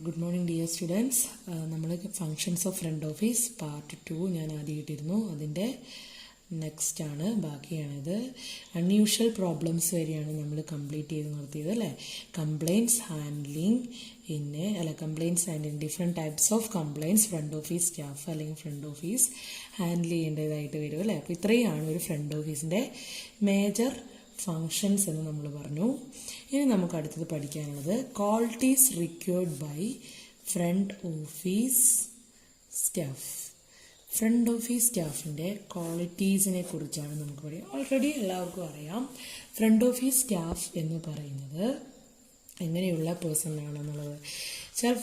Good morning dear students. നമ്മൾ functions of front office part 2 ഞാൻ ആദ്യം ഇട്ടിരുന്നു. അതിൻ്റെ നെക്സ്റ്റ് ആണ്, ബാക്കിയാണിത്. അൺയൂഷ്വൽ പ്രോബ്ലംസ് വരെയാണ് നമ്മൾ കംപ്ലീറ്റ് ചെയ്ത് നിർത്തിയത് അല്ലേ. Complaints handling complaints and different types of complaints front office staff അല്ലെങ്കിൽ ഫ്രണ്ട് ഓഫീസ് ഹാൻഡിൽ ചെയ്യേണ്ടതായിട്ട് വരും അല്ലേ. അപ്പോൾ ഇത്രയാണ് ഒരു ഫ്രണ്ട് ഓഫീസിൻ്റെ മേജർ ഫങ്ഷൻസ് എന്ന് നമ്മൾ പറഞ്ഞു. ഇനി നമുക്ക് അടുത്തത് പഠിക്കാനുള്ളത് qualities required by front office staff. Front office സ്റ്റാഫിൻ്റെ ക്വാളിറ്റീസിനെ കുറിച്ചാണ് നമുക്ക് പറയാം. ഓൾറെഡി എല്ലാവർക്കും അറിയാം ഫ്രണ്ട് ഓഫീസ് സ്റ്റാഫ് എന്ന് പറയുന്നത് എങ്ങനെയുള്ള പേഴ്സൺ ആണെന്നുള്ളത്.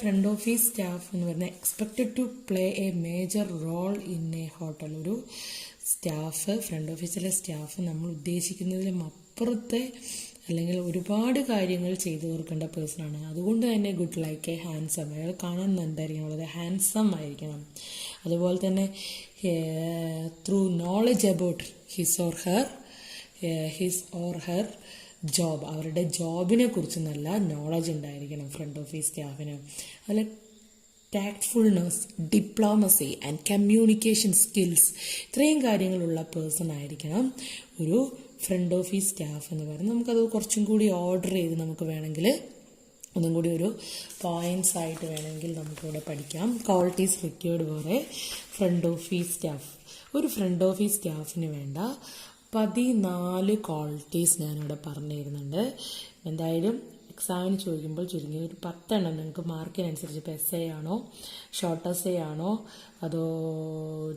ഫ്രണ്ട് ഓഫീസ് സ്റ്റാഫ് എന്ന് പറയുന്നത് expected to play a major role in a hotel. ഒരു സ്റ്റാഫ്, ഫ്രണ്ട് ഓഫീസിലെ സ്റ്റാഫ് നമ്മൾ ഉദ്ദേശിക്കുന്നതിലും അപ്പുറത്തെ അല്ലെങ്കിൽ ഒരുപാട് കാര്യങ്ങൾ ചെയ്തു തീർക്കേണ്ട പേഴ്സണാണ്. അതുകൊണ്ട് തന്നെ ഗുഡ് ലൈക്ക് എ ഹാൻസം, അയാൾ കാണാൻ എന്തായിരിക്കണം, വളരെ ഹാൻസം ആയിരിക്കണം. അതുപോലെ തന്നെ through knowledge about his or her job, അവരുടെ ജോബിനെ കുറിച്ച് നല്ല നോളജ് ഉണ്ടായിരിക്കണം ഫ്രണ്ട് ഓഫീസ് സ്റ്റാഫിന്. അതിൽ tactfulness, diplomacy and communication skills, ഇത്രയും കാര്യങ്ങളുള്ള പേഴ്സൺ ആയിരിക്കണം ഒരു ഫ്രണ്ട് ഓഫീസ് സ്റ്റാഫ് എന്ന് പറയുന്നത്. നമുക്കത് കുറച്ചും കൂടി ഓർഡർ ചെയ്ത് നമുക്ക് വേണമെങ്കിൽ ഒന്നും കൂടി ഒരു പോയിന്റ്സ് ആയിട്ട് വേണമെങ്കിൽ നമുക്കിവിടെ പഠിക്കാം. Qualities required for A front office staff. ഒരു ഫ്രണ്ട് ഓഫീസ് സ്റ്റാഫിന് വേണ്ട 14 ക്വാളിറ്റീസ് ഞാനിവിടെ പറഞ്ഞു തരുന്നുണ്ട്. എന്തായാലും എക്സാമിന് ചോദിക്കുമ്പോൾ ചുരുങ്ങി ഒരു 10 എണ്ണം നിങ്ങൾക്ക് മാർക്കിനനുസരിച്ച്, ഇപ്പോൾ എസ് എ ആണോ ഷോർട്ട് എസ് എ ആണോ അതോ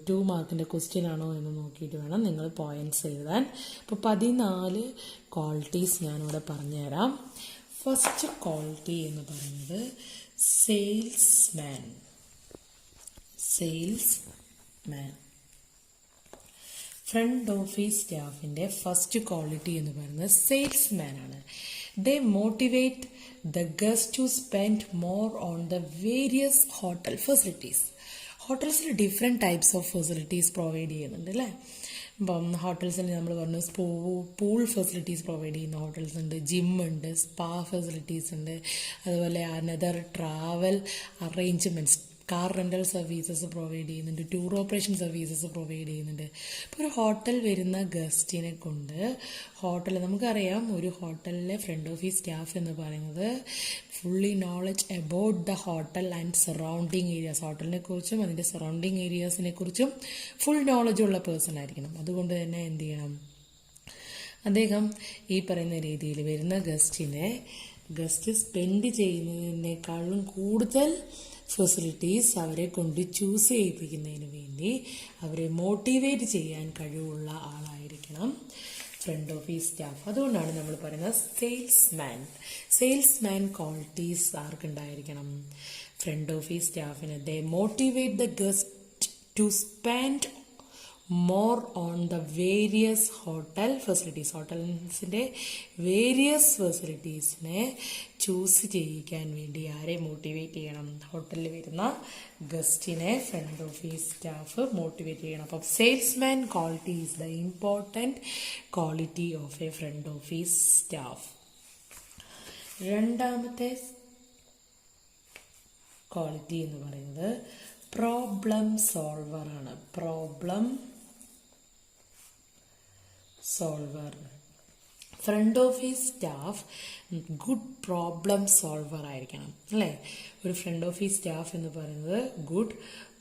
2 മാർക്കിൻ്റെ ക്വസ്റ്റ്യൻ ആണോ എന്ന് നോക്കിയിട്ട് വേണം നിങ്ങൾ പോയിന്റ്സ് എഴുതാൻ. ഇപ്പോൾ 14 ക്വാളിറ്റീസ് ഞാനിവിടെ പറഞ്ഞുതരാം. ഫസ്റ്റ് ക്വാളിറ്റി എന്ന് പറയുന്നത് സെയിൽസ്മാൻ. ഫ്രണ്ട് ഓഫീസ് സ്റ്റാഫിൻ്റെ ഫസ്റ്റ് ക്വാളിറ്റി എന്ന് പറയുന്നത് സെയിൽസ്മാൻ ആണ്. They motivate the guests to spend more on the various hotel facilities. ഹോട്ടൽസിൽ different types of facilities provide ചെയ്യുന്നുണ്ട് അല്ലേ. ഇപ്പം ഹോട്ടൽസിൽ നമ്മൾ പറഞ്ഞു പൂൾ ഫെസിലിറ്റീസ് പ്രൊവൈഡ് ചെയ്യുന്ന ഹോട്ടൽസ് ഉണ്ട്, ജിമ്മുണ്ട്, സ്പാ ഫെസിലിറ്റീസ് ഉണ്ട്, അതുപോലെ another travel arrangements, car rental services provide ചെയ്യുന്നുണ്ട്, ടൂർ ഓപ്പറേഷൻ സർവീസസ് പ്രൊവൈഡ് ചെയ്യുന്നുണ്ട്. ഇപ്പോൾ ഒരു ഹോട്ടൽ വരുന്ന ഗസ്റ്റിനെ കൊണ്ട് നമുക്കറിയാം ഒരു ഹോട്ടലിലെ ഫ്രണ്ട് ഓഫീസ് സ്റ്റാഫ് എന്ന് പറയുന്നത് fully knowledge about the hotel and surrounding areas, ഹോട്ടലിനെ കുറിച്ചും അതിൻ്റെ സറൗണ്ടിങ് ഏരിയാസിനെ കുറിച്ചും ഫുൾ നോളജ് ഉള്ള പേഴ്സൺ ആയിരിക്കണം. അതുകൊണ്ട് തന്നെ എന്ത് ചെയ്യണം, അദ്ദേഹം ഈ പറയുന്ന രീതിയിൽ വരുന്ന ഗസ്റ്റ് സ്പെൻഡ് ചെയ്യുന്നതിനേക്കാളും കൂടുതൽ ഫെസിലിറ്റീസ് അവരെ കൊണ്ട് ചൂസ് ചെയ്യിപ്പിക്കുന്നതിന് വേണ്ടി അവരെ മോട്ടിവേറ്റ് ചെയ്യാൻ കഴിവുള്ള ആളായിരിക്കണം ഫ്രണ്ട് ഓഫീസ് സ്റ്റാഫ്. അതുകൊണ്ടാണ് നമ്മൾ പറയുന്നത് സെയിൽസ്മാൻ ക്വാളിറ്റീസ് ആർക്കുണ്ടായിരിക്കണം, ഫ്രണ്ട് ഓഫീസ് സ്റ്റാഫിന്. They motivate the guest to spend more on the various hotel facilities. ഹോട്ടൽസിൻ്റെ വേരിയസ് ഫെസിലിറ്റീസിനെ ചൂസ് ചെയ്യിക്കാൻ വേണ്ടി ആരെ മോട്ടിവേറ്റ് ചെയ്യണം, ഹോട്ടലിൽ വരുന്ന ഗസ്റ്റിനെ ഫ്രണ്ട് ഓഫീസ് സ്റ്റാഫ് മോട്ടിവേറ്റ് ചെയ്യണം. അപ്പം salesman quality is the important quality of a front office staff. രണ്ടാമത്തെ ക്വാളിറ്റി എന്ന് പറയുന്നത് പ്രോബ്ലം സോൾവർ ആണ്. Front office staff good problem solver ആയിരിക്കണം അല്ലേ. ഒരു ഫ്രണ്ട് ഓഫീസ് സ്റ്റാഫ് എന്ന് പറയുന്നത് ഗുഡ്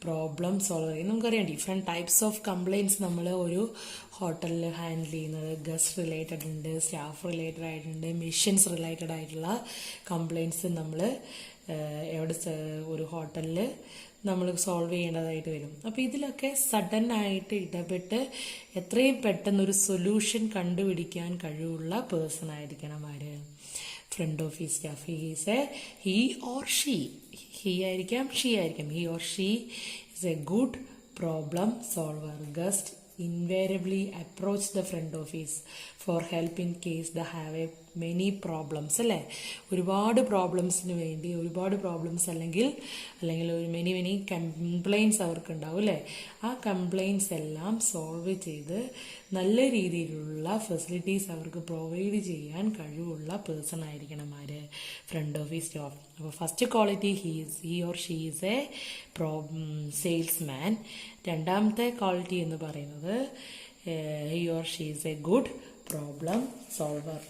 പ്രോബ്ലം സോൾവർ. നമുക്കറിയാം ഡിഫറെൻറ്റ് ടൈപ്സ് ഓഫ് കംപ്ലയിൻറ്റ്സ് നമ്മൾ ഒരു ഹോട്ടലിൽ ഹാൻഡിൽ ചെയ്യുന്നത്. ഗസ്റ്റ് റിലേറ്റഡ് ഉണ്ട്, സ്റ്റാഫ് റിലേറ്റഡ് ആയിട്ടുണ്ട്, മിഷൻസ് റിലേറ്റഡ് ആയിട്ടുള്ള കംപ്ലയിൻറ്റ്സ് നമ്മൾ ഒരു ഹോട്ടലിൽ നമ്മൾ സോൾവ് ചെയ്യേണ്ടതായിട്ട് വരും. അപ്പോൾ ഇതിലൊക്കെ സഡൻ ആയിട്ട് ഇടപെട്ട് എത്രയും പെട്ടെന്നൊരു സൊല്യൂഷൻ കണ്ടുപിടിക്കാൻ കഴിവുള്ള പേഴ്സൺ ആയിരിക്കണം ആര്, front office staff. He or she ആയിരിക്കാം, she or she is a good problem solver. Guest invariably approach the front office for help in case they have a many problems അല്ലേ, ഒരുപാട് പ്രോബ്ലംസിന് വേണ്ടി ഒരുപാട് problems അല്ലെങ്കിൽ ഒരു many compliance അവർക്ക് ഉണ്ടാവും അല്ലേ. ആ കംപ്ലയിൻസ് എല്ലാം സോൾവ് ചെയ്ത് നല്ല രീതിയിലുള്ള ഫെസിലിറ്റീസ് അവർക്ക് പ്രൊവൈഡ് ചെയ്യാൻ കഴിവുള്ള പേഴ്സൺ ആയിരിക്കണം ആര്, ഫ്രണ്ട് ഓഫീസ് സ്റ്റാഫ്. അപ്പോൾ first quality he or she is A salesman. രണ്ടാമത്തെ ക്വാളിറ്റി എന്ന് പറയുന്നത് he or she is a good problem solver.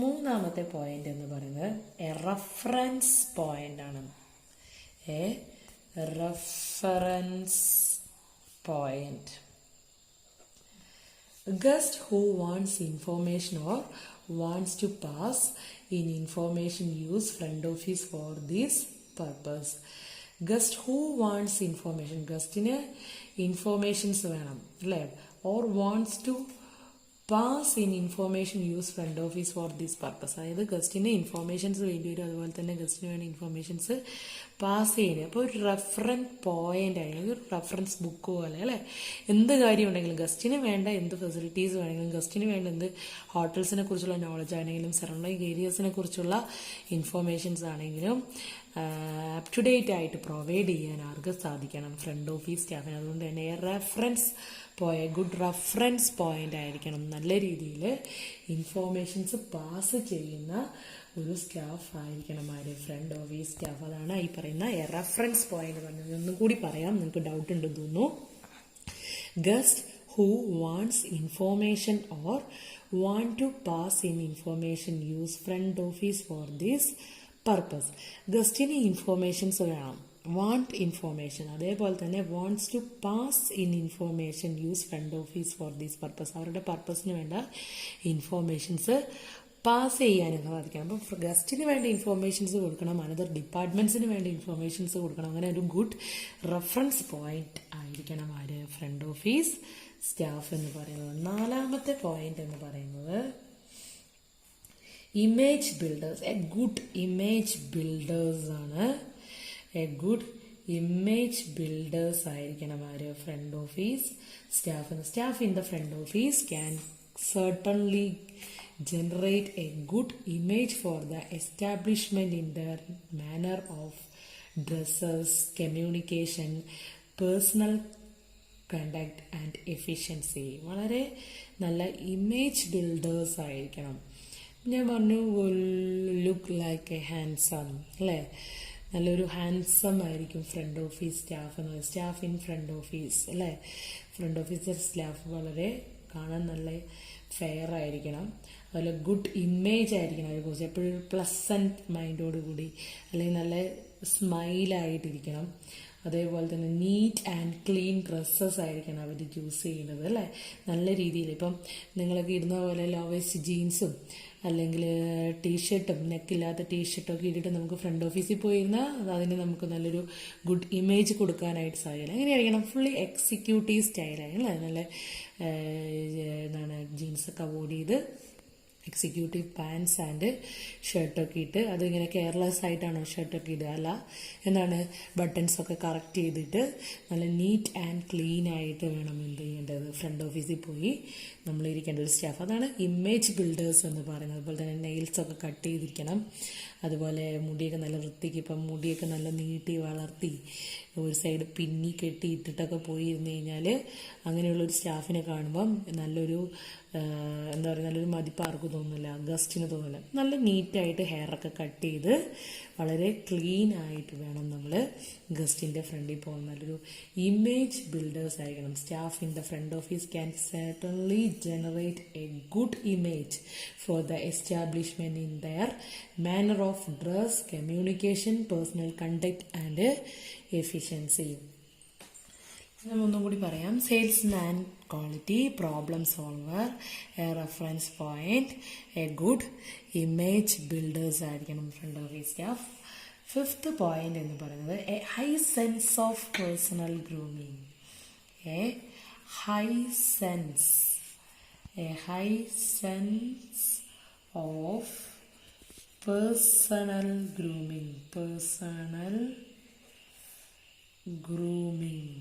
മൂന്നാമത്തെ പോയിന്റ് എന്ന് പറയുന്നത് എ റെഫറൻസ് പോയിന്റ് ആണ്. A reference point. Guest who wants information or wants to pass in information use front office for this purpose. Guest who wants information, ഗസ്റ്റിന് ഇൻഫോർമേഷൻസ് വേണം അല്ലേ, or wants to pass in information use front office for this purpose. അതായത് ഗസ്റ്റിന് informations വേണ്ടി വരും, അതുപോലെ തന്നെ ഗസ്റ്റിന് വേണ്ടി ഇൻഫോർമേഷൻസ് പാസ് ചെയ്യുന്നത്. അപ്പോൾ ഒരു റെഫറൻസ് പോയിന്റ് ആയിരിക്കും, ഒരു റെഫറൻസ് ബുക്ക് പോലെ അല്ലേ. എന്ത് കാര്യം ഉണ്ടെങ്കിലും ഗസ്റ്റിന് വേണ്ട എന്ത് ഫെസിലിറ്റീസ് വേണമെങ്കിലും, ഗസ്റ്റിന് വേണ്ട എന്ത് ഹോട്ടൽസിനെ കുറിച്ചുള്ള നോളജ് ആണെങ്കിലും, സറൗണ്ടിങ് ഏരിയാസിനെ കുറിച്ചുള്ള ഇൻഫോർമേഷൻസ് ആണെങ്കിലും അപ് ടു ഡേറ്റ് ആയിട്ട് പ്രൊവൈഡ് ചെയ്യാൻ ആർക്ക് സാധിക്കണം, ഫ്രണ്ട് ഓഫീസ് സ്റ്റാഫിന്. അതുകൊണ്ട് തന്നെ ഗുഡ് റെഫറൻസ് പോയിന്റ് ആയിരിക്കണം, നല്ല രീതിയിൽ ഇൻഫോർമേഷൻസ് പാസ് ചെയ്യുന്ന ഒരു സ്റ്റാഫ് ആയിരിക്കണം ആര്, ഫ്രണ്ട് ഓഫീസ് സ്റ്റാഫ്. അതാണ് ഈ പറയുന്ന റെഫറൻസ് പോയിന്റ് പറഞ്ഞത്. ഒന്നും കൂടി പറയാം, നിങ്ങൾക്ക് ഡൗട്ട് ഉണ്ടെന്ന് തോന്നുന്നു. Guest who wants information or want to pass in information use front office for this purpose. ഗസ്റ്റിന് ഇൻഫോർമേഷൻസ് വേണം, വാണ്ട് ഇൻഫോർമേഷൻ, അതേപോലെ തന്നെ wants to pass in information use front office for this purpose. അവരുടെ പർപ്പസിന് വേണ്ട ഇൻഫോർമേഷൻസ് പാസ് ചെയ്യാനും സാധിക്കണം. അപ്പോൾ ഗസ്റ്റിന് വേണ്ട ഇൻഫോർമേഷൻസ് കൊടുക്കണം, അനദർ ഡിപ്പാർട്ട്മെന്റ്സിന് വേണ്ട ഇൻഫോർമേഷൻസ് കൊടുക്കണം. അങ്ങനെ ഒരു ഗുഡ് റെഫറൻസ് പോയിന്റ് ആയിരിക്കണം ആര്, ഫ്രണ്ട് ഓഫീസ് സ്റ്റാഫ് എന്ന് പറയുന്നത്. നാലാമത്തെ പോയിന്റ് എന്ന് പറയുന്നത് image builders. A good image builders ആണ്. എ ഗുഡ് ഇമേജ് ബിൽഡേഴ്സ് ആയിരിക്കണം ആര്, front office staff. Staff in the front office can certainly generate a good image for the establishment in their manner of dresses, communication, personal conduct and efficiency. വളരെ നല്ല image builders ആയിരിക്കണം. ഞാൻ പറഞ്ഞു look like A handsome അല്ലേ, നല്ലൊരു handsome ആയിരിക്കും front office staff എന്നത്. Staff in front office അല്ലേ, ഫ്രണ്ട് ഓഫീസർ സ്റ്റാഫ് വളരെ കാണാൻ നല്ല ഫെയർ ആയിരിക്കണം, അതുപോലെ ഗുഡ് ഇമേജ് ആയിരിക്കണം അവരെക്കുറിച്ച്, എപ്പോഴും ഒരു പ്ലസൻറ്റ് മൈൻഡോട് കൂടി അല്ലെങ്കിൽ നല്ല സ്മൈലായിട്ടിരിക്കണം. അതേപോലെ തന്നെ നീറ്റ് ആൻഡ് ക്ലീൻ ഡ്രസ്സസ് ആയിരിക്കണം അവർ ചൂസ് ചെയ്യുന്നത് അല്ലേ, നല്ല രീതിയിൽ. ഇപ്പം നിങ്ങളൊക്കെ ഇടുന്ന പോലെ ലോവേസ്റ്റ് ജീൻസും അല്ലെങ്കിൽ ടീഷർട്ടും നെക്കില്ലാത്ത ടീഷർട്ടൊക്കെ ഇട്ടിട്ട് നമുക്ക് ഫ്രണ്ട് ഓഫീസിൽ പോയിരുന്നാൽ അതിന് നമുക്ക് നല്ലൊരു ഗുഡ് ഇമേജ് കൊടുക്കാനായിട്ട് സാധിക്കില്ല. എങ്ങനെയായിരിക്കണം, ഫുള്ളി എക്സിക്യൂട്ടീവ് സ്റ്റൈലായിരിക്കും അല്ലേ, നല്ല എന്താണ് ജീൻസൊക്കെ അവോയ്ഡ് ചെയ്ത് എക്സിക്യൂട്ടീവ് പാൻസ് ആൻഡ് ഷർട്ടൊക്കെ ഇട്ട്, അതിങ്ങനെ കെയർലെസ് ആയിട്ടാണോ ഷർട്ടൊക്കെ ഇടുക, അല്ല എന്താണ് ബട്ടൺസൊക്കെ കറക്റ്റ് ചെയ്തിട്ട് നല്ല നീറ്റ് ആൻഡ് ക്ലീൻ ആയിട്ട് വേണം എന്ത് ചെയ്യേണ്ടത്, ഫ്രണ്ട് ഓഫീസിൽ പോയി നമ്മൾ ഇരിക്കേണ്ട ഒരു സ്റ്റാഫ്. അതാണ് ഇമേജ് ബിൽഡേഴ്സ് എന്ന് പറയുന്നത്. അതുപോലെ തന്നെ നെയിൽസൊക്കെ കട്ട് ചെയ്തിരിക്കണം, അതുപോലെ മുടിയൊക്കെ നല്ല വൃത്തിക്ക്, ഇപ്പം മുടിയൊക്കെ നല്ല നീട്ടി വളർത്തി ഒരു സൈഡ് പിന്നി കെട്ടി ഇട്ടിട്ടൊക്കെ പോയി ഇരുന്ന് കഴിഞ്ഞാൽ അങ്ങനെയുള്ളൊരു സ്റ്റാഫിനെ കാണുമ്പം നല്ലൊരു എന്താ പറയുക, നല്ലൊരു മതിപ്പ് ആർക്കും തോന്നില്ല, ഗസ്റ്റിന് തോന്നില്ല. നല്ല നീറ്റായിട്ട് ഹെയറൊക്കെ കട്ട് ചെയ്ത് വളരെ ക്ലീൻ ആയിട്ട് വേണം നമ്മൾ ഗസ്റ്റിൻ്റെ ഫ്രണ്ടിൽ പോകാൻ. നല്ലൊരു ഇമേജ് ബിൽഡേഴ്സ് ആയിരിക്കണം. Staff in the front office can certainly generate a good image for the establishment in their manner of dress, communication, personal conduct and efficiency. ഒന്നും കൂടി പറയാം. Salesman quality, problem solver, a reference point, a good image builders ആയിരിക്കണം front office staff. Fifth point എന്ന് പറയുന്നത് a high sense of personal grooming. A high sense of personal grooming.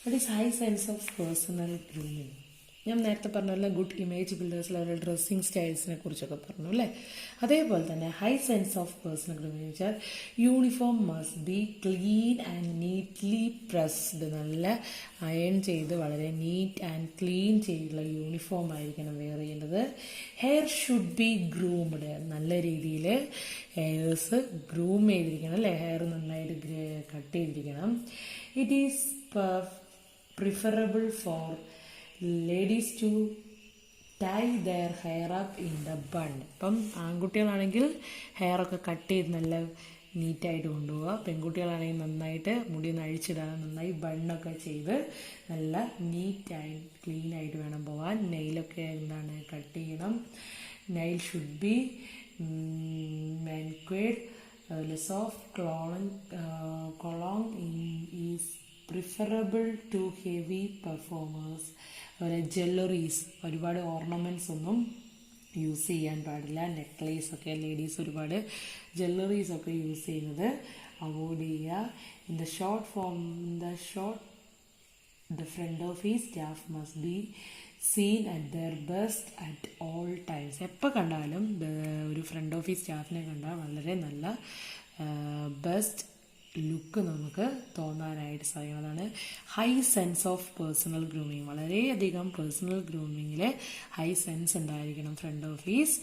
What is high sense of personal grooming? ഞാൻ നേരത്തെ പറഞ്ഞ good image ബിൽഡേഴ്സിൽ അവരുടെ dressing സ്റ്റൈൽസിനെ കുറിച്ചൊക്കെ പറഞ്ഞു അല്ലേ. അതേപോലെ തന്നെ high sense of personal grooming എന്ന് വെച്ചാൽ uniform must be clean and neatly pressed. നല്ല അയൺ ചെയ്ത് വളരെ നീറ്റ് ആൻഡ് ക്ലീൻ ചെയ്തുള്ള യൂണിഫോം ആയിരിക്കണം വെയർ ചെയ്യേണ്ടത്. Hair should be groomed. നല്ല രീതിയിൽ ഹെയർസ് ഗ്രൂം ചെയ്തിരിക്കണം അല്ലേ, ഹെയർ നന്നായിട്ട് കട്ട് ചെയ്തിരിക്കണം. It is preferable for ladies to tie their hair up in the bun. ഇപ്പം ആൺകുട്ടികളാണെങ്കിൽ ഹെയറൊക്കെ കട്ട് ചെയ്ത് നല്ല നീറ്റായിട്ട് കൊണ്ടുപോവുക. പെൺകുട്ടികളാണെങ്കിൽ നന്നായിട്ട് മുടി ഒന്ന് അഴിച്ചിടാൻ നന്നായി ബണ്ണൊക്കെ ചെയ്ത് നല്ല നീറ്റായി ക്ലീൻ ആയിട്ട് വേണം പോവാൻ. നെയിലൊക്കെ കട്ട് ചെയ്യണം. Nail should be manicured. Soft cologne is preferable to heavy performers. അതുപോലെ ജ്വല്ലറീസ്, ഒരുപാട് ഓർണമെൻറ്റ്സ് ഒന്നും യൂസ് ചെയ്യാൻ പാടില്ല. നെക്ലേസ് ഒക്കെ ലേഡീസ് ഒരുപാട് ജ്വല്ലറീസ് ഒക്കെ യൂസ് ചെയ്യുന്നത് അവോയ്ഡ് ചെയ്യുക. ഇൻ ദ ഫ്രണ്ട് ഓഫ് ഈ staff must be seen at there best at all times. എപ്പോൾ കണ്ടാലും ഒരു ഫ്രണ്ട് ഓഫീസ് സ്റ്റാഫിനെ കണ്ടാൽ വളരെ നല്ല ബെസ്റ്റ് ലുക്ക് നമുക്ക് തോന്നാനായിട്ട് സാധിക്കുന്നതാണ്. High sense of personal grooming. വളരെയധികം പേഴ്സണൽ ഗ്രൂമിങ്ങിൽ ഹൈ സെൻസ് ഉണ്ടായിരിക്കണം ഫ്രണ്ട് ഓഫീസ്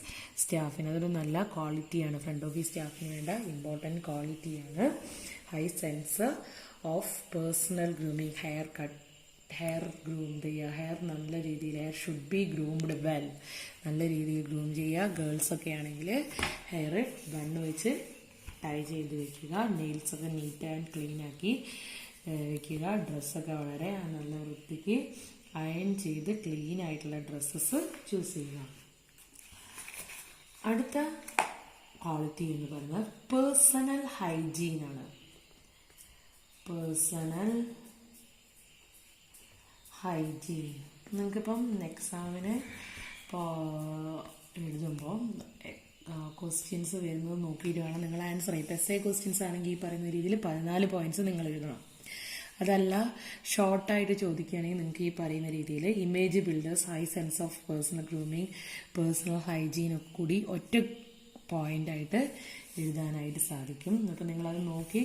സ്റ്റാഫിന്. അതൊരു നല്ല ക്വാളിറ്റിയാണ്, ഫ്രണ്ട് ഓഫീസ് സ്റ്റാഫിന് വേണ്ട ഇമ്പോർട്ടൻറ്റ് ക്വാളിറ്റിയാണ് high sense of personal grooming. Hair groom ചെയ്യുക. ഹെയർ നല്ല രീതിയിൽ hair should be groomed well. നല്ല രീതിയിൽ ഗ്രൂം ചെയ്യുക. ഗേൾസൊക്കെ ആണെങ്കിൽ ഹെയർ ബണ്ണ് വെച്ച് ടൈ ചെയ്ത് വെക്കുക. നെയിൽസൊക്കെ നീറ്റ് ആൻഡ് ക്ലീൻ ആക്കി വെക്കുക. ഡ്രസ്സൊക്കെ വളരെ നല്ല വൃത്തിക്ക് അയൺ ചെയ്ത് ക്ലീൻ ആയിട്ടുള്ള ഡ്രസ്സസ് ചൂസ് ചെയ്യുക. അടുത്ത ക്വാളിറ്റി എന്ന് പറയുന്നത് പേഴ്സണൽ ഹൈജീൻ ആണ്. പേഴ്സണൽ ഹൈജീൻ നിങ്ങൾക്കിപ്പം എക്സാമിന് ഇപ്പോൾ എഴുതുമ്പോൾ ക്വസ്റ്റ്യൻസ് വരുന്നത് നോക്കിയിട്ട് വേണം നിങ്ങൾ ആൻസർ ചെയ്യും. ഇപ്പോൾ എസ്സേ ക്വസ്റ്റ്യൻസ് ആണെങ്കിൽ ഈ പറയുന്ന രീതിയിൽ 14 പോയിന്റ്സ് നിങ്ങൾ എഴുതണം. അതല്ല ഷോർട്ടായിട്ട് ചോദിക്കുകയാണെങ്കിൽ നിങ്ങൾക്ക് ഈ പറയുന്ന രീതിയിൽ image builders, high sense of personal grooming, personal hygiene ഒക്കെ കൂടി ഒറ്റ പോയിന്റായിട്ട് എഴുതാനായിട്ട് സാധിക്കും. അപ്പോൾ നിങ്ങളത് നോക്കി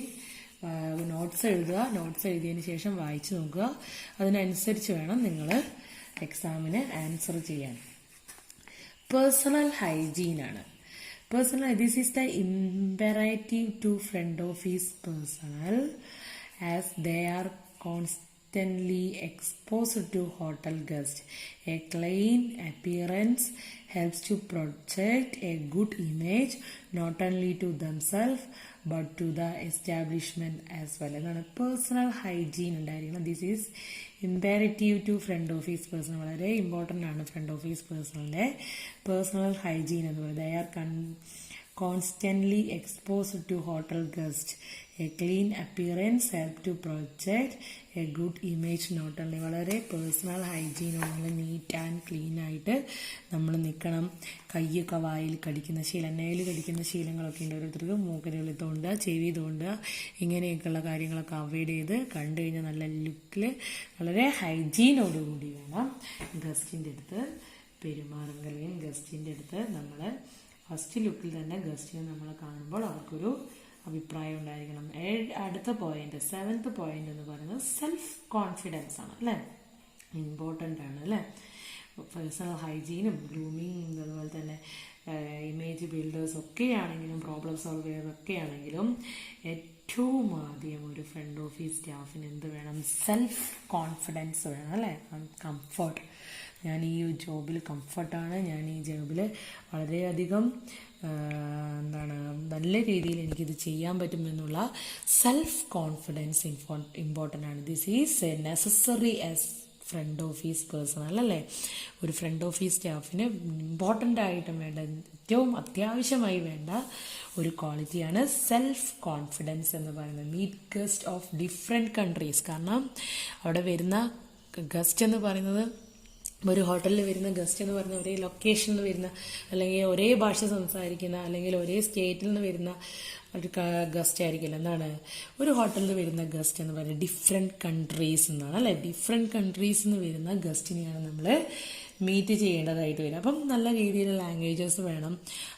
നോട്ട്സ് എഴുതുക. നോട്ട്സ് എഴുതിയതിന് ശേഷം വായിച്ച് നോക്കുക. അതിനനുസരിച്ച് വേണം നിങ്ങൾ എക്സാമിന് ആൻസർ ചെയ്യാൻ. പേഴ്സണൽ ഹൈജീൻ ആണ്. This is the imperative to front office personnel as they are constantly exposed to hotel guests. A clean appearance helps to project a good image not only to themselves but to the establishment as well. എന്നാണ് personal hygiene ഉണ്ടായിരിക്കണം. This is imperative to front office personal. വളരെ important ആണ് front office പേഴ്സണലിൻ്റെ personal hygiene എന്ന് പറയുന്നത്. They are constantly exposed to hotel guests. A clean appearance help to project a good image not only. വളരെ personal ഹൈജീനോട് neat and clean ആയിട്ട് നമ്മൾ നിൽക്കണം. കയ്യൊക്കെ വായിൽ കടിക്കുന്ന ശീലം, നെയിൽ കടിക്കുന്ന ശീലങ്ങളൊക്കെ ഉണ്ട് ഓരോരുത്തർക്ക്. മൂക്കിനുള്ളിൽ തോണ്ടുക, ചെവി തോണ്ടുക, ഇങ്ങനെയൊക്കെയുള്ള കാര്യങ്ങളൊക്കെ അവോയ്ഡ് ചെയ്ത് കണ്ടു കഴിഞ്ഞാൽ നല്ല ലുക്കിൽ വളരെ ഹൈജീനോടുകൂടി വേണം ഗസ്റ്റിൻ്റെ അടുത്ത് പെരുമാറുകയും ഗസ്റ്റിൻ്റെ അടുത്ത് നമ്മൾ ഫസ്റ്റ് ലുക്കിൽ തന്നെ ഗസ്റ്റിനെ നമ്മൾ കാണുമ്പോൾ അവർക്കൊരു അഭിപ്രായം ഉണ്ടായിരിക്കണം. അടുത്ത പോയിന്റ്, 7th പോയിന്റ് എന്ന് പറയുന്നത് സെൽഫ് കോൺഫിഡൻസ് ആണ് അല്ലേ. ഇമ്പോർട്ടൻ്റ് ആണ് അല്ലേ. പേഴ്സണൽ ഹൈജീനും ഗ്രൂമിങ് അതുപോലെ തന്നെ ഇമേജ് ബിൽഡേഴ്സ് ഒക്കെ ആണെങ്കിലും പ്രോബ്ലം സോൾവേഴ്സ് ഒക്കെ ആണെങ്കിലും ഏറ്റവും ആദ്യം ഒരു ഫ്രണ്ട് ഓഫീസ് സ്റ്റാഫിന് എന്ത് വേണം? സെൽഫ് കോൺഫിഡൻസ് വേണം അല്ലേ. കംഫർട്ട്. ഞാൻ ഈ ജോബിൽ കംഫർട്ടാണ്, ഞാൻ ഈ ജോബിൽ വളരെയധികം നല്ല രീതിയിൽ എനിക്കിത് ചെയ്യാൻ പറ്റുമെന്നുള്ള സെൽഫ് കോൺഫിഡൻസ് ഇമ്പോർട്ടൻ്റ് ആണ്. This is a necessary as front office personal അല്ലേ. ഒരു ഫ്രണ്ട് ഓഫീസ് സ്റ്റാഫിന് ഇമ്പോർട്ടൻ്റ് ആയിട്ടും വേണ്ട, ഏറ്റവും അത്യാവശ്യമായി വേണ്ട ഒരു ക്വാളിറ്റിയാണ് സെൽഫ് കോൺഫിഡൻസ് എന്ന് പറയുന്നത്. Meet guest of different countries. കാരണം അവിടെ വരുന്ന ഗസ്റ്റ് എന്ന് പറയുന്നത്, ഒരു ഹോട്ടലിൽ വരുന്ന ഗസ്റ്റ് എന്ന് പറയുന്ന ഒരേ ലൊക്കേഷനിൽ നിന്ന് വരുന്ന, അല്ലെങ്കിൽ ഒരേ ഭാഷ സംസാരിക്കുന്ന, അല്ലെങ്കിൽ ഒരേ സ്റ്റേറ്റിൽ നിന്ന് വരുന്ന ഒരു ഗസ്റ്റ് ആയിരിക്കില്ല, എന്താണ് ഒരു ഹോട്ടലിൽ വരുന്ന ഗസ്റ്റ് എന്ന് പറയുന്നത് ഡിഫറെൻറ്റ് കൺട്രീസ് എന്നാണ് അല്ലേ. ഡിഫറെൻറ്റ് കൺട്രീസിൽ നിന്ന് വരുന്ന ഗസ്റ്റിനെയാണ് നമ്മൾ മീറ്റ് ചെയ്യേണ്ടതായിട്ട് വരും. അപ്പം നല്ല രീതിയിൽ ലാംഗ്വേജസ് വേണം,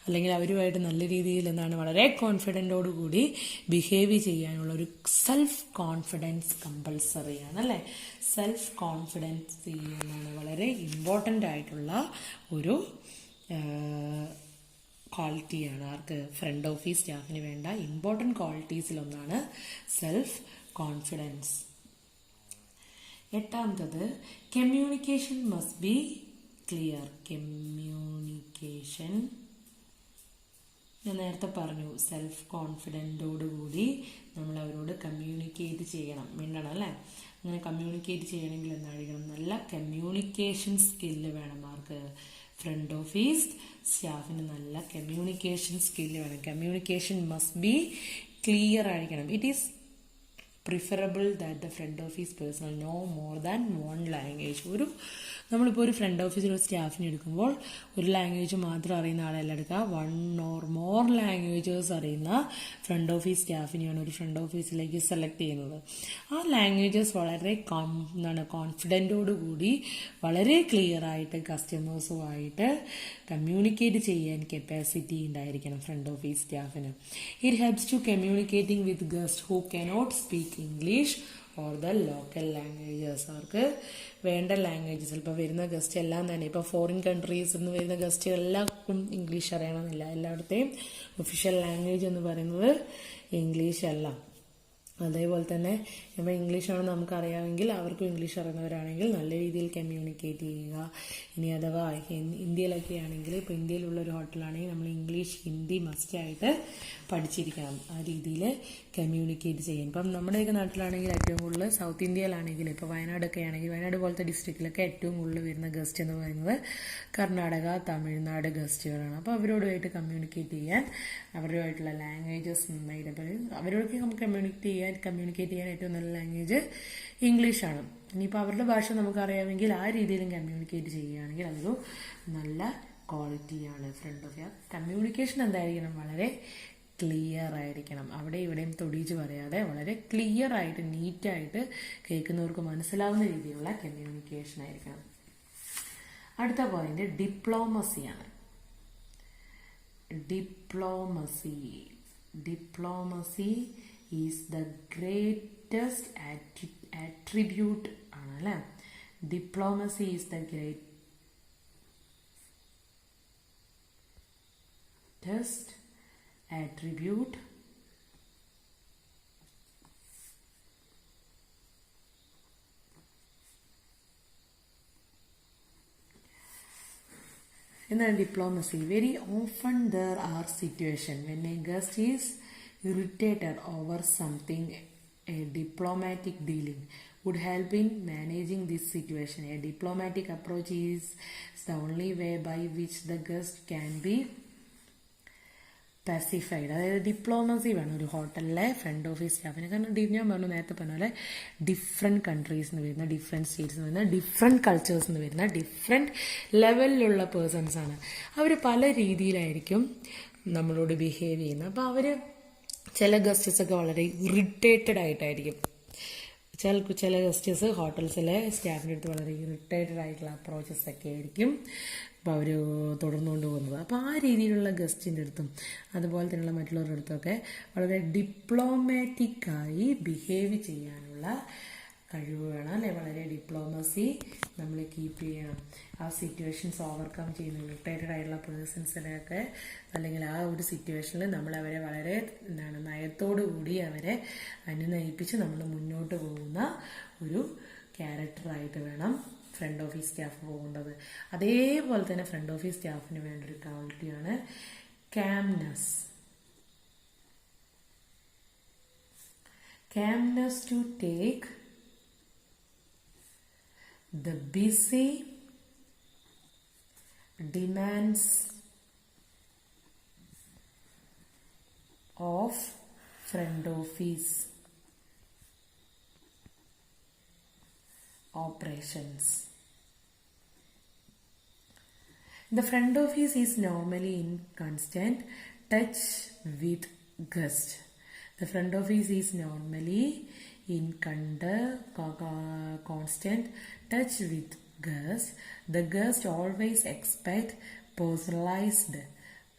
അല്ലെങ്കിൽ അവരുമായിട്ട് നല്ല രീതിയിൽ എന്താണ് വളരെ കോൺഫിഡൻറ്റോടു കൂടി ബിഹേവ് ചെയ്യാനുള്ള ഒരു സെൽഫ് കോൺഫിഡൻസ് കമ്പൾസറിയാണ് അല്ലേ. സെൽഫ് കോൺഫിഡൻസ് എന്നാണ് വളരെ ഇമ്പോർട്ടൻ്റ് ആയിട്ടുള്ള ഒരു ക്വാളിറ്റിയാണ് ആർക്ക്, ഫ്രണ്ട് ഓഫീസ് സ്റ്റാഫിന് വേണ്ട ഇമ്പോർട്ടൻറ്റ് ക്വാളിറ്റീസിലൊന്നാണ് സെൽഫ് കോൺഫിഡൻസ്. എട്ടാമത്തത് communication must be clear. Communication ഞാൻ നേരത്തെ പറഞ്ഞു, സെൽഫ് കോൺഫിഡൻറ്റോടുകൂടി നമ്മൾ അവരോട് കമ്മ്യൂണിക്കേറ്റ് ചെയ്യണം, മിണ്ടണം അല്ലേ. അങ്ങനെ കമ്മ്യൂണിക്കേറ്റ് ചെയ്യണമെങ്കിൽ എന്തായിരിക്കണം, നല്ല കമ്മ്യൂണിക്കേഷൻ സ്കില്ല് വേണം ആർക്ക്, ഫ്രണ്ട് ഓഫീസ് സ്റ്റാഫിന് നല്ല കമ്മ്യൂണിക്കേഷൻ സ്കില്ല് വേണം. കമ്മ്യൂണിക്കേഷൻ മസ്റ്റ് ബി ക്ലിയർ ആയിരിക്കണം. It is preferable that the front office personal know more than one language. നമ്മളിപ്പോൾ ഒരു ഫ്രണ്ട് ഓഫീസിൽ ഒരു സ്റ്റാഫിനെ എടുക്കുമ്പോൾ ഒരു ലാംഗ്വേജ് മാത്രം അറിയുന്ന ആളല്ല എടുക്കുക, 1 or more ലാംഗ്വേജസ് അറിയുന്ന ഫ്രണ്ട് ഓഫീസ് സ്റ്റാഫിനെയാണ് ഒരു ഫ്രണ്ട് ഓഫീസിലേക്ക് സെലക്ട് ചെയ്യുന്നത്. ആ ലാംഗ്വേജസ് വളരെ കോൺഫിഡൻറ്റോടുകൂടി വളരെ ക്ലിയർ ആയിട്ട് കസ്റ്റമേഴ്സുമായിട്ട് കമ്മ്യൂണിക്കേറ്റ് ചെയ്യാൻ കപ്പാസിറ്റി ഉണ്ടായിരിക്കണം ഫ്രണ്ട് ഓഫീസ് സ്റ്റാഫിന്. It helps to communicating with guest who cannot speak English or the local languages. അവർക്ക് വേണ്ട ലാംഗ്വേജസ്, ചിലപ്പോൾ വരുന്ന ഗസ്റ്റ് എല്ലാം തന്നെ, ഇപ്പോൾ ഫോറിൻ കൺട്രീസിൽ നിന്ന് വരുന്ന ഗസ്റ്റ് എല്ലാവർക്കും ഇംഗ്ലീഷ് അറിയണമെന്നില്ല. എല്ലായിടത്തെയും ഒഫീഷ്യൽ ലാംഗ്വേജ് എന്ന് പറയുന്നത് ഇംഗ്ലീഷ് അല്ല. അതേപോലെ തന്നെ ഇപ്പോൾ ഇംഗ്ലീഷാണ് നമുക്കറിയാമെങ്കിൽ അവർക്കും ഇംഗ്ലീഷ് അറിയുന്നവരാണെങ്കിൽ നല്ല രീതിയിൽ കമ്മ്യൂണിക്കേറ്റ് ചെയ്യുക. ഇനി അഥവാ ഇന്ത്യയിലൊക്കെ ആണെങ്കിൽ, ഇപ്പോൾ ഇന്ത്യയിലുള്ള ഒരു ഹോട്ടലാണെങ്കിൽ നമ്മൾ ഇംഗ്ലീഷ് ഹിന്ദി മസ്റ്റായിട്ട് പഠിച്ചിരിക്കണം. ആ രീതിയിൽ കമ്മ്യൂണിക്കേറ്റ് ചെയ്യാൻ. ഇപ്പം നമ്മുടെയൊക്കെ നാട്ടിലാണെങ്കിൽ ഏറ്റവും കൂടുതൽ സൗത്ത് ഇന്ത്യയിലാണെങ്കിൽ, ഇപ്പോൾ വയനാടൊക്കെ ആണെങ്കിൽ വയനാട് പോലത്തെ ഡിസ്ട്രിക്റ്റിലൊക്കെ ഏറ്റവും കൂടുതൽ വരുന്ന ഗസ്റ്റ് എന്ന് പറയുന്നത് കർണാടക, തമിഴ്നാട് ഗസ്റ്റുകളാണ്. അപ്പോൾ അവരോടുമായിട്ട് കമ്മ്യൂണിക്കേറ്റ് ചെയ്യാൻ അവരുമായിട്ടുള്ള ലാംഗ്വേജസ് നന്നായിട്ട് അവരോടൊക്കെ നമുക്ക് കമ്മ്യൂണിക്കേറ്റ് ചെയ്യാൻ ഏറ്റവും നല്ല ലാംഗ്വേജ് ഇംഗ്ലീഷാണ്. ഇനിയിപ്പോൾ അവരുടെ ഭാഷ നമുക്കറിയാമെങ്കിൽ ആ രീതിയിലും കമ്മ്യൂണിക്കേറ്റ് ചെയ്യുകയാണെങ്കിൽ അതൊരു നല്ല ക്വാളിറ്റിയാണ്. ഫ്രണ്ട് ഓഫ് കമ്മ്യൂണിക്കേഷൻ എന്തായിരിക്കണം, വളരെ ക്ലിയർ ആയിരിക്കണം. അവിടെ ഇവിടെയും തൊടിച്ച് പറയാതെ വളരെ ക്ലിയർ ആയിട്ട് നീറ്റായിട്ട് കേൾക്കുന്നവർക്ക് മനസ്സിലാവുന്ന രീതിയിലുള്ള കമ്മ്യൂണിക്കേഷൻ ആയിരിക്കണം. അടുത്ത പോയിന്റ് ഡിപ്ലോമസിയാണ്. Diplomacy is the greatest attribute ആണ് അല്ലേ. Diplomacy is the greatest attribute എന്താണ് ഡിപ്ലോമസി? Very often there are situation when a guest is irritated over something. A diplomatic dealing would help in managing this situation. A diplomatic approach is the only way by which the guest can be pacified. അതായത് diplomacy വേണം ഒരു ഹോട്ടലിലെ front office സ്റ്റാഫിന്. കാരണം ഞാൻ പറഞ്ഞു നേരത്തെ പറഞ്ഞ പോലെ ഡിഫറെൻറ്റ് കൺട്രീസിൽ നിന്ന് വരുന്ന, ഡിഫറെൻറ്റ് സ്റ്റേറ്റ്സിൽ നിന്ന് വരുന്ന, ഡിഫറെൻറ്റ് കൾച്ചേഴ്സിൽ നിന്ന് വരുന്ന, ഡിഫറെൻറ്റ് ലെവലിലുള്ള പേഴ്സൺസാണ്. അവർ പല രീതിയിലായിരിക്കും നമ്മളോട് ബിഹേവ് ചെയ്യുന്നത്. അപ്പോൾ അവർ ചില ഗസ്റ്റസൊക്കെ വളരെ ഇറിറ്റേറ്റഡ് ആയിട്ടായിരിക്കും. ചില ഗസ്റ്റസ് ഹോട്ടൽസിലെ സ്റ്റാഫിൻ്റെ അടുത്ത് വളരെ ഇറിറ്റേറ്റഡ് ആയിട്ടുള്ള അപ്രോച്ചസ് ഒക്കെ ആയിരിക്കും അപ്പോൾ അവർ തുടർന്നുകൊണ്ട് പോകുന്നത്. അപ്പോൾ ആ രീതിയിലുള്ള ഗസ്റ്റിൻ്റെ അടുത്തും അതുപോലെ തന്നെയുള്ള മറ്റുള്ളവരുടെ അടുത്തൊക്കെ വളരെ ഡിപ്ലോമാറ്റിക്കായി ബിഹേവ് ചെയ്യാനുള്ള കഴിവ് വേണം അല്ലേ. വളരെ ഡിപ്ലോമസി നമ്മൾ കീപ്പ് ചെയ്യണം. ആ സിറ്റുവേഷൻസ് ഓവർകം ചെയ്യുന്ന ഇറിറ്റേറ്റഡ് ആയിട്ടുള്ള പേഴ്സൺസിനെയൊക്കെ അല്ലെങ്കിൽ ആ ഒരു സിറ്റുവേഷനിൽ നമ്മൾ അവരെ വളരെ നയത്തോടുകൂടി അവരെ അനുനയിപ്പിച്ച് നമ്മൾ മുന്നോട്ട് പോകുന്ന ഒരു ക്യാരക്ടറായിട്ട് വേണം ഫ്രണ്ട് ഓഫീസ് സ്റ്റാഫ് പോകേണ്ടത്. അതേപോലെ തന്നെ ഫ്രണ്ട് ഓഫീസ് സ്റ്റാഫിന് വേണ്ട ഒരു ക്വാളിറ്റിയാണ് calmness. Calmness to take the busy demands of front office operations. The front office is normally in constant touch with guest. The front office is normally in constant touch with guest. The guest always expect personalized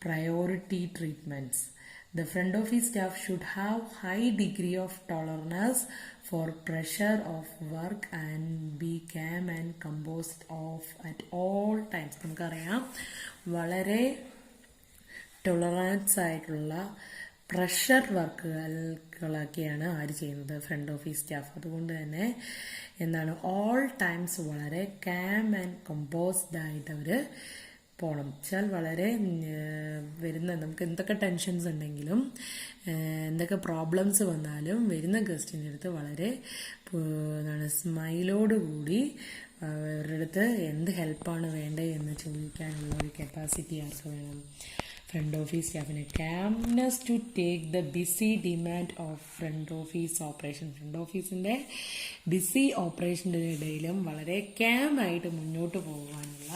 priority treatments. The front office staff should have high degree of tolerance for pressure of work and be calm and composed of at all times. നമുക്കറിയാം വളരെ tolerance ആയിട്ടുള്ള pressure വർക്കുകളൊക്കെയാണ് ആര് ചെയ്യുന്നത്, front office staff. അതുകൊണ്ട് തന്നെ എന്താണ് all times വളരെ calm and composed ആയിട്ട് അവർ പോകണം. വെച്ചാൽ വളരെ വരുന്ന നമുക്ക് എന്തൊക്കെ ടെൻഷൻസ് ഉണ്ടെങ്കിലും എന്തൊക്കെ പ്രോബ്ലംസ് വന്നാലും വരുന്ന ഗസ്റ്റിൻ്റെ അടുത്ത് വളരെ എന്താണ് സ്മൈലോടുകൂടി അവരുടെ അടുത്ത് എന്ത് ഹെൽപ്പാണ് വേണ്ടത് എന്ന് ചോദിക്കാനുള്ള ഒരു കപ്പാസിറ്റി ആർക്ക് വേണം, ഫ്രണ്ട് ഓഫീസ് സ്റ്റാഫിന്. Calmness to take the busy demand of front office operation. Front ഓഫീസിൻ്റെ ബിസി ഓപ്പറേഷൻ്റെ ഇടയിലും വളരെ കാമായിട്ട് മുന്നോട്ട് പോകാനുള്ള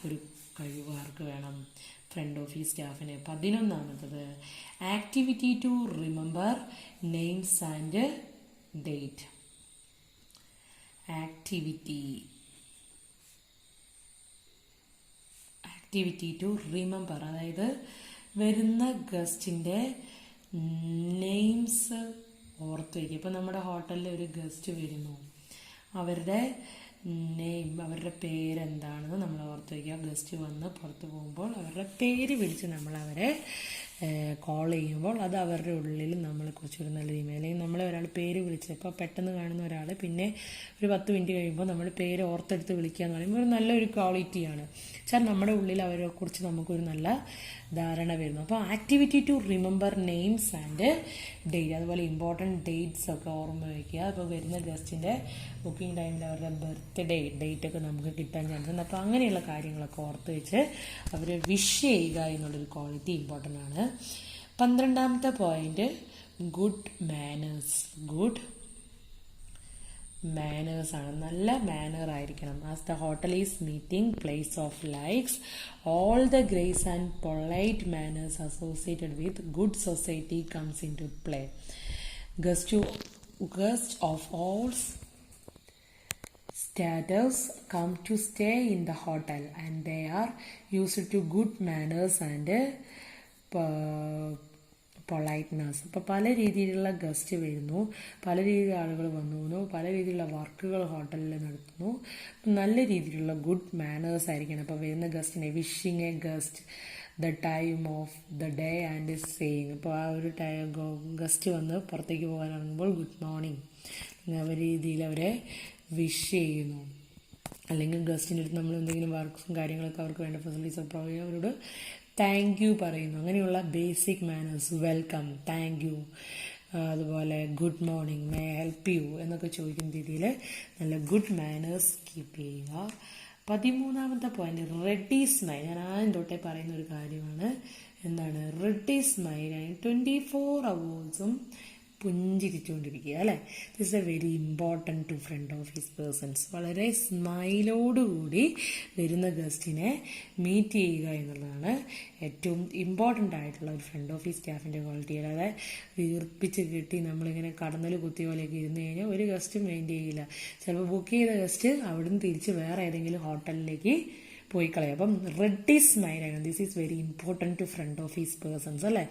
ഒരു കഴിവ് ആർക്ക് വേണം, ഫ്രണ്ട് ഓഫീസ് സ്റ്റാഫിന്. 11ാമത്തത് activity to remember names and date. Activity to remember, അതായത് വരുന്ന ഗസ്റ്റിൻ്റെ നെയിംസ് ഓർത്ത് വയ്ക്കുക. ഇപ്പം നമ്മുടെ ഹോട്ടലിൽ ഒരു ഗസ്റ്റ് വരുന്നു, അവരുടെ നെയിം, അവരുടെ പേരെന്താണെന്ന് നമ്മൾ ഓർത്ത് വയ്ക്കുക. ഗസ്റ്റ് വന്ന് പുറത്ത് പോകുമ്പോൾ അവരുടെ പേര് വിളിച്ച് നമ്മൾ അവരെ കോൾ ചെയ്യുമ്പോൾ അത് അവരുടെ ഉള്ളിൽ നമ്മൾ കുറച്ചൊരു നല്ല രീതിയിൽ, അല്ലെങ്കിൽ നമ്മളെ ഒരാൾ പേര് വിളിച്ചപ്പോൾ പെട്ടെന്ന് കാണുന്ന ഒരാൾ പിന്നെ ഒരു 10 മിനിറ്റ് കഴിയുമ്പോൾ നമ്മൾ പേര് ഓർത്തെടുത്ത് വിളിക്കുക എന്ന് പറയുമ്പോൾ ഒരു നല്ലൊരു ക്വാളിറ്റിയാണ്. വെച്ചാൽ നമ്മുടെ ഉള്ളിൽ അവരെ കുറിച്ച് നമുക്കൊരു നല്ല ധാരണ വരുന്നു. അപ്പോൾ activity to remember names and date, അതുപോലെ ഇമ്പോർട്ടൻറ്റ് ഡേറ്റ്സ് ഒക്കെ ഓർമ്മ വയ്ക്കുക. അപ്പോൾ വരുന്ന ഗസ്റ്റിൻ്റെ ബുക്കിംഗ് ടൈമിൽ അവരുടെ ബർത്ത്ഡേ ഡേറ്റ് ഒക്കെ നമുക്ക് കിട്ടാൻ ചാൻസ് ഉണ്ട്. അപ്പോൾ അങ്ങനെയുള്ള കാര്യങ്ങളൊക്കെ ഓർത്ത് വെച്ച് അവർ വിഷ് ചെയ്യുക എന്നുള്ളൊരു ക്വാളിറ്റി ഇമ്പോർട്ടൻ്റ് ആണ്. 12ാമത്തെ point good manners. Good manners ആണ്, നല്ല മാനർ ആയിരിക്കണം. As the hotel is meeting place of likes, all the grace and polite manners associated with good society comes into play. Guest of all status come to stay in the hotel and they are used to good manners and politeness. അപ്പോൾ പല രീതിയിലുള്ള guest വരുന്നു, പല രീതിയിലുള്ള ആളുകൾ വന്നു, പല രീതിയിലുള്ള വർക്കുകൾ ഹോട്ടലിൽ നടത്തുന്നു. നല്ല രീതിയിലുള്ള ഗുഡ് മാനേഴ്സ് ആയിരിക്കണം. അപ്പോൾ വരുന്ന ഗസ്റ്റിനെ wishing a guest the time of the day and saying. അപ്പോൾ ആ ഒരു ഗസ്റ്റ് വന്ന് പുറത്തേക്ക് പോകാൻ ഇറങ്ങുമ്പോൾ ഗുഡ് മോർണിംഗ് എന്ന രീതിയിൽ അവരെ വിഷ് ചെയ്യുന്നു. അല്ലെങ്കിൽ ഗസ്റ്റിൻ്റെ അടുത്ത് നമ്മൾ എന്തെങ്കിലും വർക്ക്സും കാര്യങ്ങളൊക്കെ അവർക്ക് വേണ്ട ഫെസിലിറ്റീസ് പ്രൊവൈഡ് ചെയ്യുക, അവരോട് താങ്ക് യു പറയുന്നു. അങ്ങനെയുള്ള basic manners, welcome, thank you, അതുപോലെ good morning, may help you എന്നൊക്കെ ചോദിക്കുന്ന രീതിയിൽ നല്ല ഗുഡ് മാനേഴ്സ് കീപ്പ് ചെയ്യുക. 13ാമത്തെ പോയിന്റ് റെഡി സ്മൈൽ. ഞാൻ ആദ്യം തൊട്ടേ പറയുന്ന ഒരു കാര്യമാണ്. എന്താണ് റെഡി സ്മൈൽ? 24 hours പുഞ്ചിരിച്ചുകൊണ്ടിരിക്കുക, അല്ലേ? This a very important to front office persons. വളരെ സ്മൈലോടുകൂടി വരുന്ന ഗസ്റ്റിനെ മീറ്റ് ചെയ്യുക എന്നുള്ളതാണ് ഏറ്റവും ഇമ്പോർട്ടൻ്റ് ആയിട്ടുള്ള ഒരു ഫ്രണ്ട് ഓഫീസ് സ്റ്റാഫിൻ്റെ ക്വാളിറ്റി. അല്ലാതെ വീർപ്പിച്ച് കിട്ടി നമ്മളിങ്ങനെ കടന്നൽ കുത്തിയ പോലെയൊക്കെ ഇരുന്ന് കഴിഞ്ഞാൽ ഒരു ഗസ്റ്റും മെയിൻറ്റെയിൻ ചെയ്യില്ല. ചിലപ്പോൾ ബുക്ക് ചെയ്ത ഗസ്റ്റ് അവിടുന്ന് തിരിച്ച് വേറെ ഏതെങ്കിലും ഹോട്ടലിലേക്ക് പോയി കളയും. അപ്പം റെഡി സ്മൈലാണ്. This is very important to front office persons, അല്ലേ?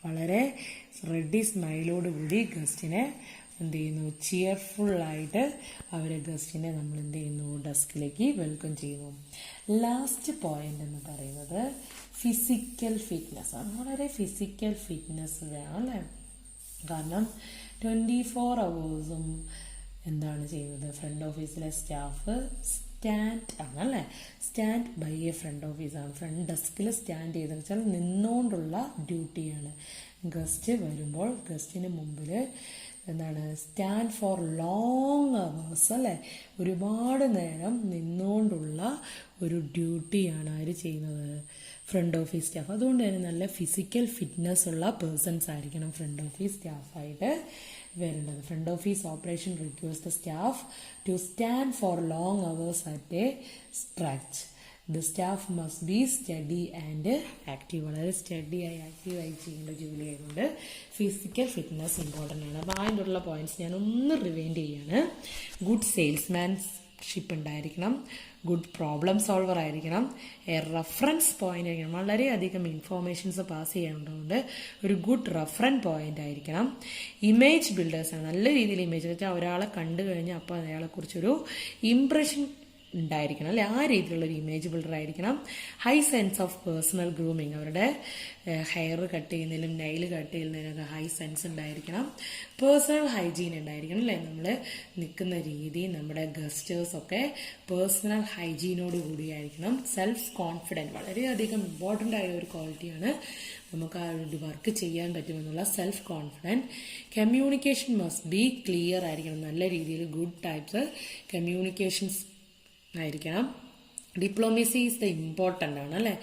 വളരെ റെഡി സ്മൈലോടുകൂടി ഗസ്റ്റിനെ എന്ത് ചെയ്യുന്നു, ചിയർഫുള്ളായിട്ട് അവരെ ഗസ്റ്റിനെ നമ്മൾ എന്ത് ചെയ്യുന്നു, ഡെസ്കിലേക്ക് വെൽക്കം ചെയ്യുന്നു. ലാസ്റ്റ് പോയിന്റ് എന്ന് പറയുന്നത് ഫിസിക്കൽ ഫിറ്റ്നസ് ആണ്. വളരെ ഫിസിക്കൽ ഫിറ്റ്നസ് വേണം, അല്ലേ? കാരണം 24 hours എന്താണ് ചെയ്യുന്നത്, ഫ്രണ്ട് ഓഫീസിലെ സ്റ്റാഫ് സ്റ്റാൻഡ് ആണ്, അല്ലേ? സ്റ്റാൻഡ് ബൈ എ ഫ്രണ്ട് ഓഫീസാണ്. ഫ്രണ്ട് ഡെസ്കിൽ സ്റ്റാൻഡ് ചെയ്തെന്ന് വെച്ചാൽ നിന്നുകൊണ്ടുള്ള ഡ്യൂട്ടിയാണ്. ഗസ്റ്റ് വരുമ്പോൾ ഗസ്റ്റിന് മുമ്പിൽ എന്താണ് സ്റ്റാൻഡ് ഫോർ ലോങ് അവേഴ്സ്, അല്ലേ? ഒരുപാട് നേരം നിന്നുകൊണ്ടുള്ള ഒരു ഡ്യൂട്ടിയാണ് ആര് ചെയ്യുന്നത്, ഫ്രണ്ട് ഓഫീസ് സ്റ്റാഫ്. അതുകൊണ്ട് തന്നെ നല്ല ഫിസിക്കൽ ഫിറ്റ്നസ് ഉള്ള പേഴ്സൺസ് ആയിരിക്കണം ഫ്രണ്ട് ഓഫീസ് സ്റ്റാഫായിട്ട് വരുന്നത്. Front office operation requires the staff to stand for long hours at a stretch. The staff must be steady and active. വളരെ സ്റ്റഡിയായി ആക്റ്റീവായി ചെയ്യേണ്ട ജോലി ആയതുകൊണ്ട് ഫിസിക്കൽ ഫിറ്റ്നസ് ഇമ്പോർട്ടൻ്റ് ആണ്. അപ്പോൾ അതിൻ്റെ പോയിന്റ്സ് ഞാൻ ഒന്ന് റിവൈൻഡ് ചെയ്യാണ്. ഗുഡ് സെയിൽസ്മാൻഷിപ്പ് ഉണ്ടായിരിക്കണം, ഗുഡ് പ്രോബ്ലം സോൾവർ ആയിരിക്കണം, എ റെഫറൻസ് പോയിന്റ് ആയിരിക്കണം, വളരെയധികം ഇൻഫോർമേഷൻസ് പാസ് ചെയ്യാനുള്ളതുകൊണ്ട് ഒരു ഗുഡ് റെഫറൻസ് പോയിന്റ് ആയിരിക്കണം. ഇമേജ് ബിൽഡേഴ്സാണ്, നല്ല രീതിയിൽ ഇമേജ് വെച്ചാൽ ഒരാളെ കണ്ടു കഴിഞ്ഞാൽ അപ്പോൾ അയാളെക്കുറിച്ചൊരു ഇംപ്രഷൻ ഉണ്ടായിരിക്കണം അല്ലെ, ആ രീതിയിലുള്ള ഒരു ഇമേജ് ബിൽഡർ ആയിരിക്കണം. High sense of personal grooming, അവരുടെ ഹെയർ കട്ട് ചെയ്യുന്നതിലും നെയിൽ കട്ട് ചെയ്യുന്നതിനൊക്കെ ഹൈ സെൻസ് ഉണ്ടായിരിക്കണം. പേഴ്സണൽ ഹൈജീൻ ഉണ്ടായിരിക്കണം അല്ലെ, നമ്മൾ നിൽക്കുന്ന രീതി, നമ്മുടെ ഗസ്റ്റേഴ്സൊക്കെ പേഴ്സണൽ ഹൈജീനോട് കൂടിയായിരിക്കണം. സെൽഫ് കോൺഫിഡൻറ്റ് വളരെയധികം ഇമ്പോർട്ടൻ്റ് ആയ ഒരു ക്വാളിറ്റിയാണ്, നമുക്ക് ആ ഒരു വർക്ക് ചെയ്യാൻ പറ്റുമെന്നുള്ള self confident. Communication must be clear ആയിരിക്കണം, നല്ല രീതിയിൽ ഗുഡ് ടൈപ്സ് കമ്മ്യൂണിക്കേഷൻസ് ആയിരിക്കണം. ഡിപ്ലോമസി ഈസ് ദ ഇമ്പോർട്ടൻ്റ് ആണ് അല്ലേ,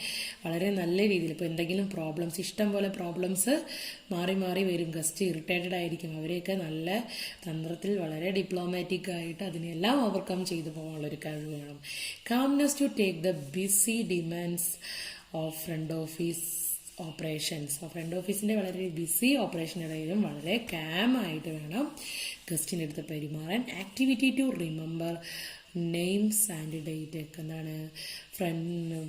വളരെ നല്ല രീതിയിൽ. ഇപ്പോൾ എന്തെങ്കിലും പ്രോബ്ലംസ്, ഇഷ്ടം പോലെ പ്രോബ്ലംസ് മാറി മാറി വരും, ഗസ്റ്റ് ഇറിറ്റേറ്റഡ് ആയിരിക്കും, അവരെയൊക്കെ നല്ല തന്ത്രത്തിൽ വളരെ ഡിപ്ലോമാറ്റിക് ആയിട്ട് അതിനെല്ലാം ഓവർകം ചെയ്തു പോകാനുള്ളൊരു കഴിവ് വേണം. Calmness to take the busy demands of front office operations. Front ഓഫീസിൻ്റെ വളരെ ബിസി ഓപ്പറേഷനിടയിലും വളരെ കാമായിട്ട് വേണം ഗസ്റ്റിൻ്റെ അടുത്ത് പെരുമാറാൻ. Activity to remember names and date ഒക്കെ എന്താണ്,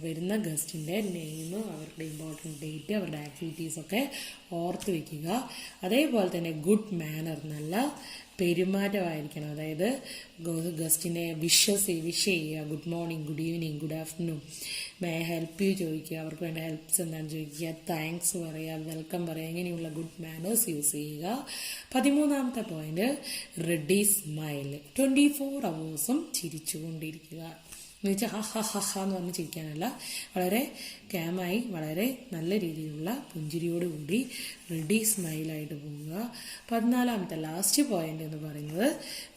വരുന്ന ഗസ്റ്റിൻ്റെ നെയിം, അവരുടെ ഇമ്പോർട്ടൻറ്റ് ഡേറ്റ്, അവരുടെ ആക്ടിവിറ്റീസൊക്കെ ഓർത്ത് വയ്ക്കുക. അതേപോലെ തന്നെ ഗുഡ് മാനർ, നല്ല പെരുമാറ്റമായിരിക്കണം. അതായത് ഗസ്റ്റിനെ വിഷ് ചെയ്യുക, good morning, good evening, good afternoon, may help U ചോദിക്കുക, അവർക്ക് വേണ്ട ഹെൽപ്സ് എന്താണെന്ന് ചോദിക്കുക, താങ്ക്സ് പറയുക, വെൽക്കം പറയുക, ഇങ്ങനെയുള്ള ഗുഡ് മാനേഴ്സ് യൂസ് ചെയ്യുക. 13ാമത്തെ പോയിന്റ്, റെഡി സ്മൈൽ, 24 hours ചിരിച്ചുകൊണ്ടിരിക്കുക. എന്ന് വെച്ചാൽ ഹ എന്ന് പറഞ്ഞ് ചിരിക്കാനല്ല, വളരെ ക്യാമായി വളരെ നല്ല രീതിയിലുള്ള പുഞ്ചിരിയോടുകൂടി റെഡി സ്മൈലായിട്ട് പോവുക. 14ാമത്തെ ലാസ്റ്റ് പോയിന്റ് എന്ന് പറയുന്നത്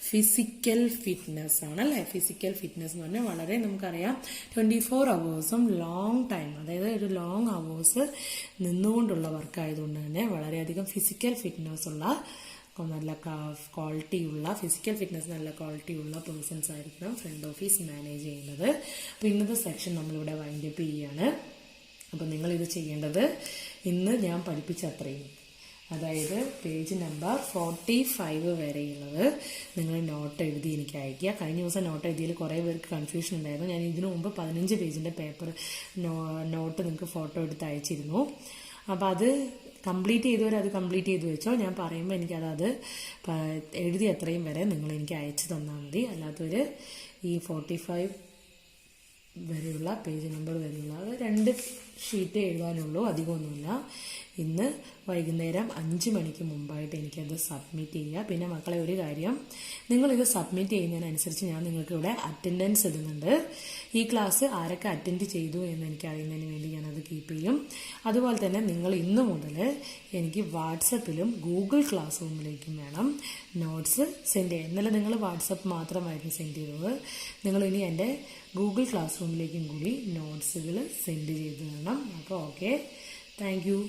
ഫിസിക്കൽ ഫിറ്റ്നസ് ആണ് അല്ലേ. ഫിസിക്കൽ ഫിറ്റ്നസ് എന്ന് പറഞ്ഞാൽ വളരെ നമുക്കറിയാം 24 hours ലോങ് ടൈം, അതായത് ഒരു ലോങ് അവേഴ്സ് നിന്നുകൊണ്ടുള്ള വർക്കായതുകൊണ്ട് തന്നെ വളരെയധികം ഫിസിക്കൽ ഫിറ്റ്നസ് ഉള്ള, നല്ല ക്വാളിറ്റിയുള്ള, ഫിസിക്കൽ ഫിറ്റ്നസ് നല്ല ക്വാളിറ്റിയുള്ള പേഴ്സൺസ് ആയിരിക്കണം ഫ്രണ്ട് ഓഫീസ് മാനേജ് ചെയ്യുന്നത്. അപ്പോൾ ഇന്നത്തെ സെക്ഷൻ നമ്മളിവിടെ വൈൻഡപ്പ് ചെയ്യുകയാണ്. അപ്പോൾ നിങ്ങളിത് ചെയ്യേണ്ടത് ഇന്ന് ഞാൻ പഠിപ്പിച്ച അത്രയും, അതായത് പേജ് നമ്പർ 45 വരെയുള്ളത് നിങ്ങൾ നോട്ട് എഴുതി എനിക്ക് അയയ്ക്കുക. കഴിഞ്ഞ ദിവസം നോട്ട് എഴുതിയതിൽ കുറേ പേർക്ക് കൺഫ്യൂഷൻ ഉണ്ടായിരുന്നു. ഞാൻ ഇതിനു മുമ്പ് 15 പേജിൻ്റെ പേപ്പർ നോട്ട് നിങ്ങൾക്ക് ഫോട്ടോ എടുത്ത് അയച്ചിരുന്നു. അപ്പോൾ അത് കംപ്ലീറ്റ് ചെയ്തവർ അത് കംപ്ലീറ്റ് ചെയ്ത് വെച്ചോ. ഞാൻ പറയുമ്പോൾ എനിക്കത് എഴുതി അത്രയും വരെ നിങ്ങൾ എനിക്ക് അയച്ചു തന്നാൽ മതി. അല്ലാത്തവർ ഈ 45 വരെയുള്ള പേജ് നമ്പർ വരെയുള്ള 2 ഷീറ്റ് എഴുതാനുള്ളൂ, അധികമൊന്നുമില്ല. ഇന്ന് വൈകുന്നേരം 5 മണിക്ക് മുമ്പായിട്ട് എനിക്കത് സബ്മിറ്റ് ചെയ്യുക. പിന്നെ മക്കളെ ഒരു കാര്യം, നിങ്ങളിത് സബ്മിറ്റ് ചെയ്യുന്നതിനനുസരിച്ച് ഞാൻ നിങ്ങൾക്ക് ഇവിടെ അറ്റൻഡൻസ് ഇടുന്നുണ്ട്. ഈ ക്ലാസ് ആരൊക്കെ അറ്റൻഡ് ചെയ്തു എന്ന് എനിക്ക് അറിയുന്നതിന് വേണ്ടി ഞാനത് കീപ്പ് ചെയ്യും. അതുപോലെ തന്നെ നിങ്ങൾ ഇന്ന് മുതൽ എനിക്ക് വാട്സപ്പിലും ഗൂഗിൾ ക്ലാസ് റൂമിലേക്കും വേണം നോട്ട്സ് സെൻഡ് ചെയ്യുക. ഇന്നലെ നിങ്ങൾ വാട്സപ്പ് മാത്രമായിരുന്നു സെൻഡ് ചെയ്തത്, നിങ്ങളിനി എൻ്റെ ഗൂഗിൾ ക്ലാസ് റൂമിലേക്കും കൂടി നോട്ട്സുകൾ സെൻഡ് ചെയ്ത് തരണം. അപ്പോൾ ഓക്കെ, താങ്ക് യു.